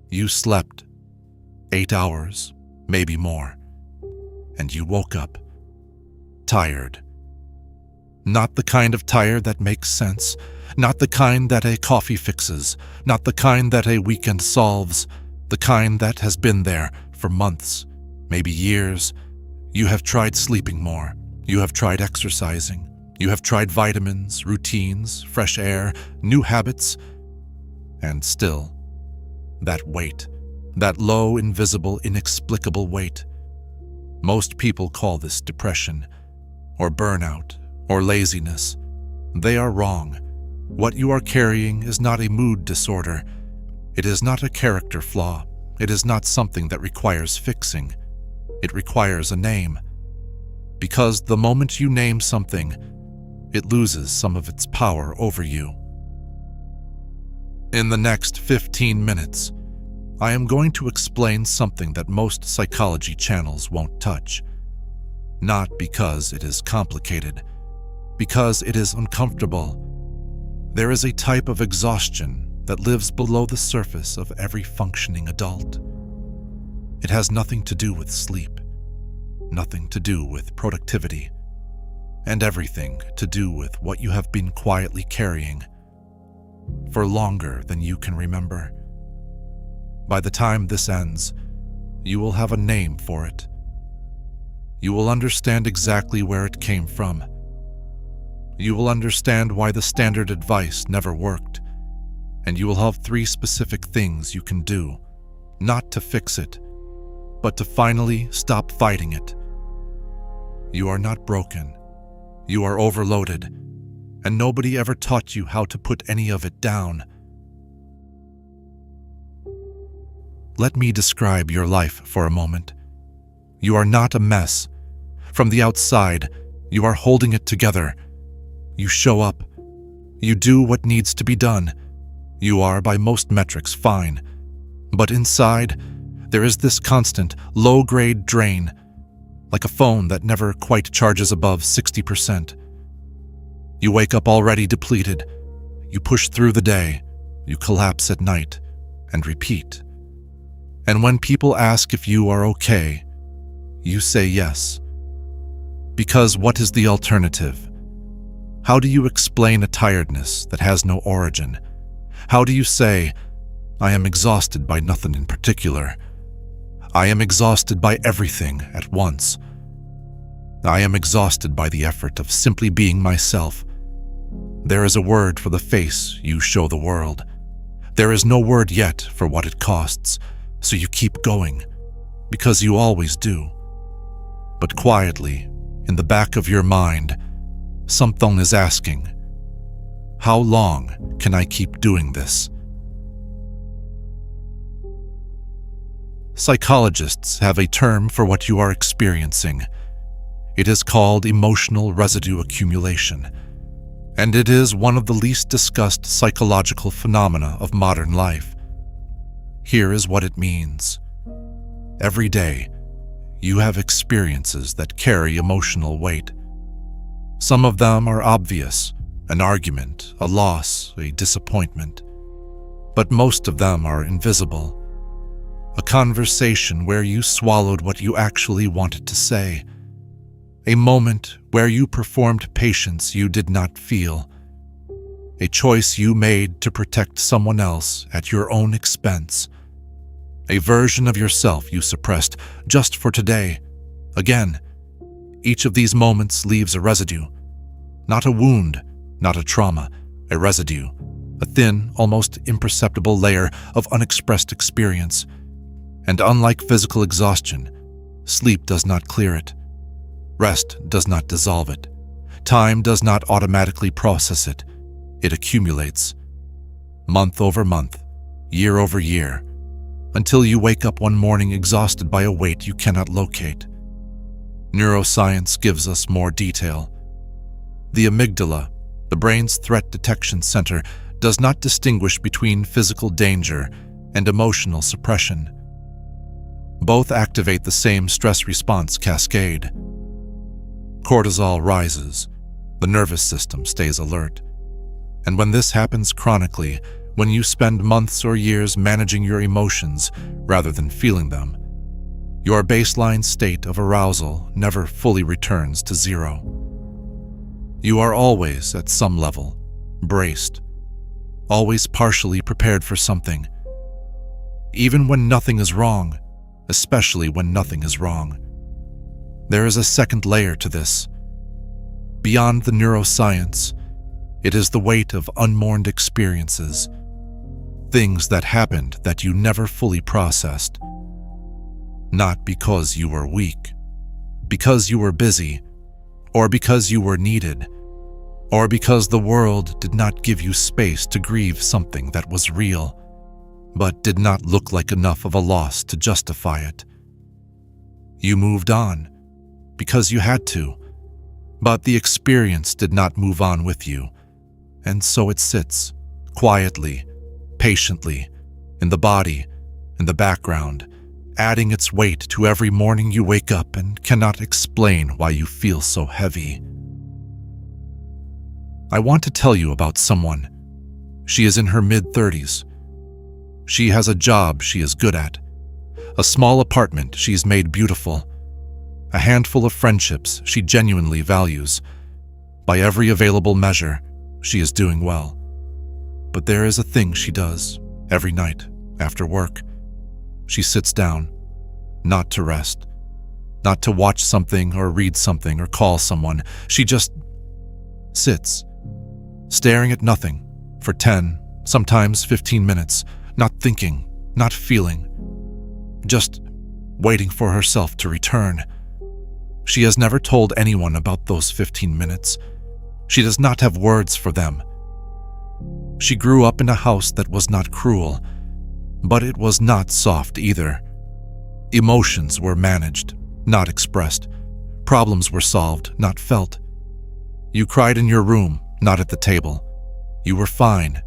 You slept 8 hours, maybe more, and you woke up tired. Not the kind of tired that makes sense, not the kind that a coffee fixes, not the kind that a weekend solves, the kind that has been there for months, maybe years. You have tried sleeping more, you have tried exercising, you have tried vitamins, routines, fresh air, new habits, and still, that weight, that low, invisible, inexplicable weight. Most people call this depression, or burnout, or laziness. They are wrong. What you are carrying is not a mood disorder. It is not a character flaw. It is not something that requires fixing. It requires a name. Because the moment you name something, it loses some of its power over you. In the next 15 minutes, I am going to explain something that most psychology channels won't touch. Not because it is complicated, because it is uncomfortable. There is a type of exhaustion that lives below the surface of every functioning adult. It has nothing to do with sleep, nothing to do with productivity, and everything to do with what you have been quietly carrying for longer than you can remember. By the time this ends, you will have a name for it. You will understand exactly where it came from. You will understand why the standard advice never worked, and you will have 3 specific things you can do, not to fix it, but to finally stop fighting it. You are not broken. You are overloaded, and nobody ever taught you how to put any of it down. Let me describe your life for a moment. You are not a mess. From the outside, you are holding it together. You show up. You do what needs to be done. You are, by most metrics, fine. But inside, there is this constant, low-grade drain, like a phone that never quite charges above 60%. You wake up already depleted. You push through the day. You collapse at night, and repeat. And when people ask if you are okay, you say yes. Because what is the alternative? How do you explain a tiredness that has no origin? How do you say, I am exhausted by nothing in particular? I am exhausted by everything at once. I am exhausted by the effort of simply being myself. There is a word for the face you show the world. There is no word yet for what it costs, so you keep going, because you always do. But quietly, in the back of your mind, something is asking, how long can I keep doing this? Psychologists have a term for what you are experiencing. It is called emotional residue accumulation, and it is one of the least discussed psychological phenomena of modern life. Here is what it means. Every day, you have experiences that carry emotional weight. Some of them are obvious, an argument, a loss, a disappointment. But most of them are invisible. A conversation where you swallowed what you actually wanted to say. A moment where you performed patience you did not feel. A choice you made to protect someone else at your own expense. A version of yourself you suppressed just for today. Again, each of these moments leaves a residue. Not a wound, not a trauma, a residue. A thin, almost imperceptible layer of unexpressed experience. And unlike physical exhaustion, sleep does not clear it. Rest does not dissolve it. Time does not automatically process it. It accumulates. Month over month, year over year, until you wake up one morning exhausted by a weight you cannot locate. Neuroscience gives us more detail. The amygdala, the brain's threat detection center, does not distinguish between physical danger and emotional suppression. Both activate the same stress response cascade. Cortisol rises, the nervous system stays alert. And when this happens chronically, when you spend months or years managing your emotions rather than feeling them, your baseline state of arousal never fully returns to zero. You are always, at some level, braced, always partially prepared for something. Even when nothing is wrong, especially when nothing is wrong. There is a second layer to this. Beyond the neuroscience, it is the weight of unmourned experiences, things that happened that you never fully processed. Not because you were weak, because you were busy, or because you were needed, or because the world did not give you space to grieve something that was real, but did not look like enough of a loss to justify it. You moved on, because you had to, but the experience did not move on with you, and so it sits, quietly, patiently, in the body, in the background, adding its weight to every morning you wake up and cannot explain why you feel so heavy. I want to tell you about someone. She is in her mid-30s. She has a job she is good at, a small apartment she's made beautiful, a handful of friendships she genuinely values. By every available measure, she is doing well. But there is a thing she does every night after work. She sits down, not to rest, not to watch something or read something or call someone. She just sits, staring at nothing for 10, sometimes 15 minutes, not thinking, not feeling, just waiting for herself to return. She has never told anyone about those 15 minutes. She does not have words for them. She grew up in a house that was not cruel, but it was not soft either. Emotions were managed, not expressed. Problems were solved, not felt. You cried in your room, not at the table. You were fine.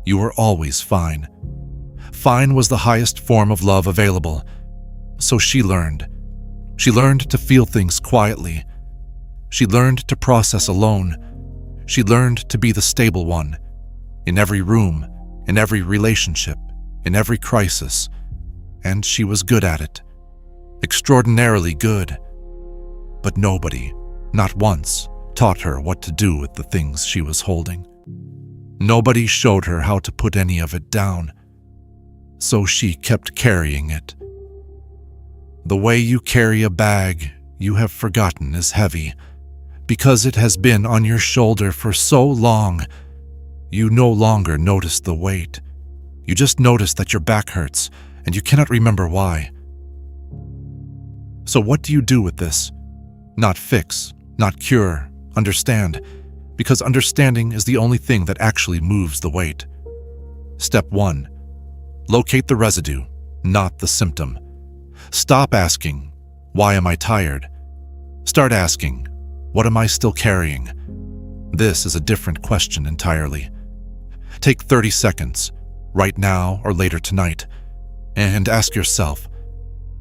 You were always fine. Fine was the highest form of love available. So she learned. She learned to feel things quietly. She learned to process alone. She learned to be the stable one. In every room, in every relationship, in every crisis. And she was good at it. Extraordinarily good. But nobody, not once, taught her what to do with the things she was holding. Nobody showed her how to put any of it down. So she kept carrying it. The way you carry a bag you have forgotten is heavy, because it has been on your shoulder for so long. You no longer notice the weight. You just notice that your back hurts, and you cannot remember why. So what do you do with this? Not fix, not cure, understand, because understanding is the only thing that actually moves the weight. Step 1. Locate the residue, not the symptom. Stop asking, why am I tired? Start asking, what am I still carrying? This is a different question entirely. Take 30 seconds, right now or later tonight, and ask yourself,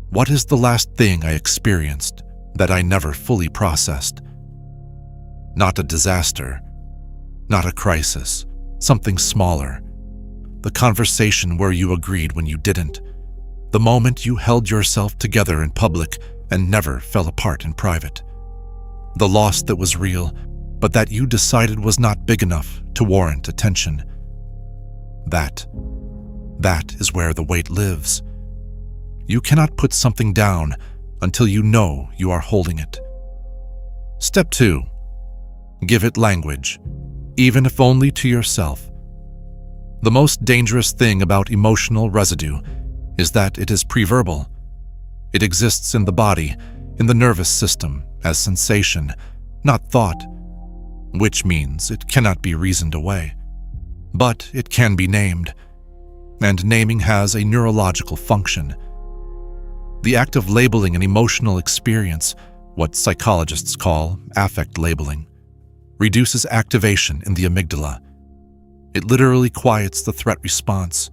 what is the last thing I experienced that I never fully processed? Not a disaster, not a crisis, something smaller. The conversation where you agreed when you didn't. The moment you held yourself together in public and never fell apart in private. The loss that was real, but that you decided was not big enough to warrant attention. That is where the weight lives. You cannot put something down until you know you are holding it. Step 2. Give it language, even if only to yourself. The most dangerous thing about emotional residue is that it is preverbal. It exists in the body, in the nervous system, as sensation, not thought, which means it cannot be reasoned away. But it can be named, and naming has a neurological function. The act of labeling an emotional experience, what psychologists call affect labeling, reduces activation in the amygdala. It literally quiets the threat response.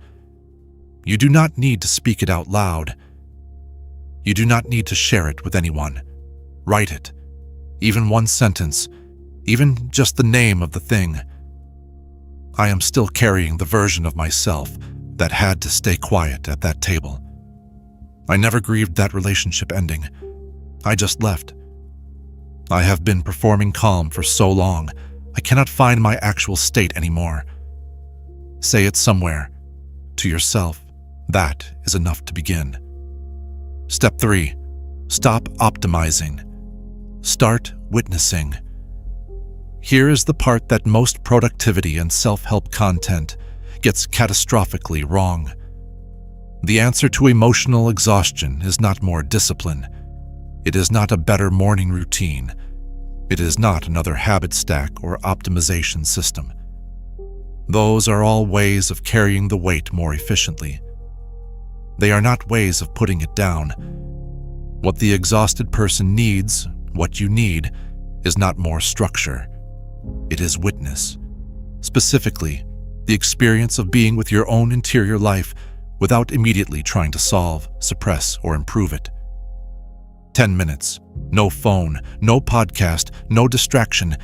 You do not need to speak it out loud. You do not need to share it with anyone. Write it, even one sentence, even just the name of the thing. I am still carrying the version of myself that had to stay quiet at that table. I never grieved that relationship ending. I just left. I have been performing calm for so long, I cannot find my actual state anymore. Say it somewhere, to yourself. That is enough to begin. Step 3. Stop optimizing. Start witnessing. Here is the part that most productivity and self-help content gets catastrophically wrong. The answer to emotional exhaustion is not more discipline. It is not a better morning routine. It is not another habit stack or optimization system. Those are all ways of carrying the weight more efficiently. They are not ways of putting it down. What the exhausted person needs, what you need, is not more structure. It is witness. Specifically, the experience of being with your own interior life without immediately trying to solve, suppress, or improve it. 10 minutes, no phone, no podcast, no distraction,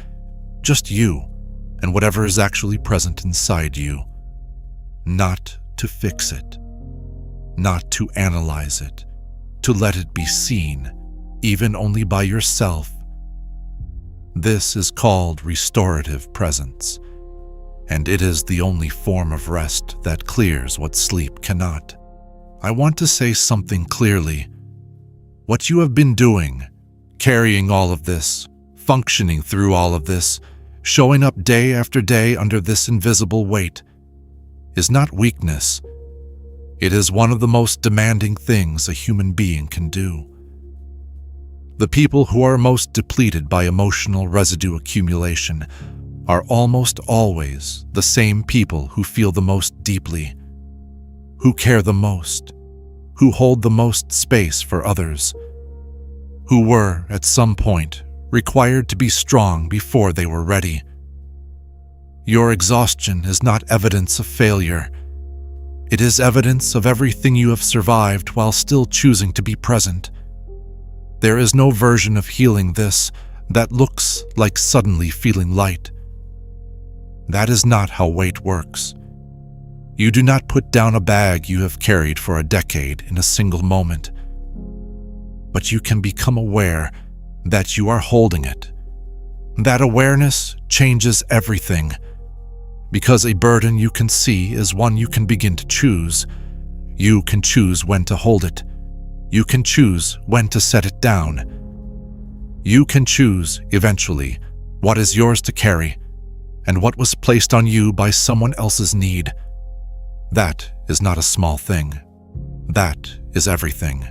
just you and whatever is actually present inside you. Not to fix it, not to analyze it, to let it be seen, even only by yourself. This is called restorative presence, and it is the only form of rest that clears what sleep cannot. I want to say something clearly. What you have been doing, carrying all of this, functioning through all of this, showing up day after day under this invisible weight, is not weakness. It is one of the most demanding things a human being can do. The people who are most depleted by emotional residue accumulation are almost always the same people who feel the most deeply, who care the most, who hold the most space for others, who were, at some point, required to be strong before they were ready. Your exhaustion is not evidence of failure. It is evidence of everything you have survived while still choosing to be present. There is no version of healing this that looks like suddenly feeling light. That is not how weight works. You do not put down a bag you have carried for a decade in a single moment, but you can become aware that you are holding it. That awareness changes everything, because a burden you can see is one you can begin to choose. You can choose when to hold it. You can choose when to set it down. You can choose, eventually, what is yours to carry and what was placed on you by someone else's need. That is not a small thing. That is everything.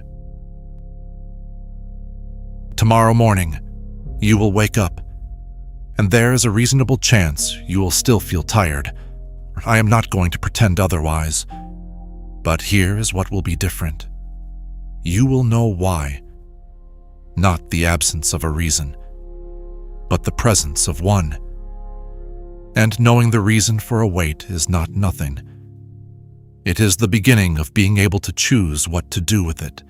Tomorrow morning, you will wake up, and there is a reasonable chance you will still feel tired. I am not going to pretend otherwise. But here is what will be different. You will know why. Not the absence of a reason, but the presence of one. And knowing the reason for a weight is not nothing. It is the beginning of being able to choose what to do with it.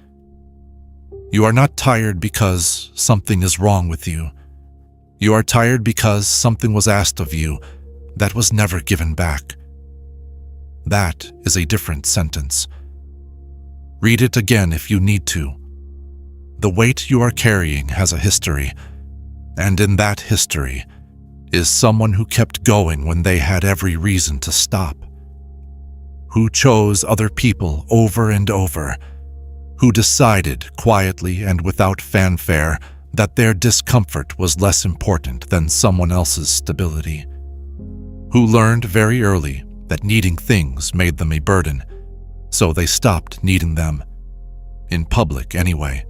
You are not tired because something is wrong with you. You are tired because something was asked of you that was never given back. That is a different sentence. Read it again if you need to. The weight you are carrying has a history, and in that history is someone who kept going when they had every reason to stop, who chose other people over and over, who decided quietly and without fanfare that their discomfort was less important than someone else's stability, who learned very early that needing things made them a burden, so they stopped needing them, in public anyway.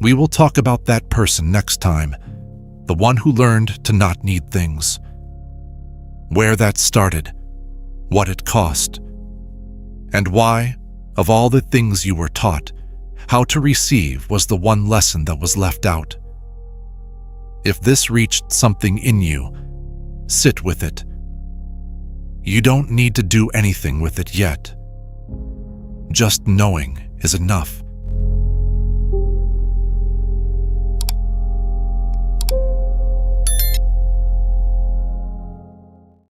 We will talk about that person next time, the one who learned to not need things. Where that started, what it cost, and why, of all the things you were taught, how to receive was the one lesson that was left out. If this reached something in you, sit with it. You don't need to do anything with it yet. Just knowing is enough.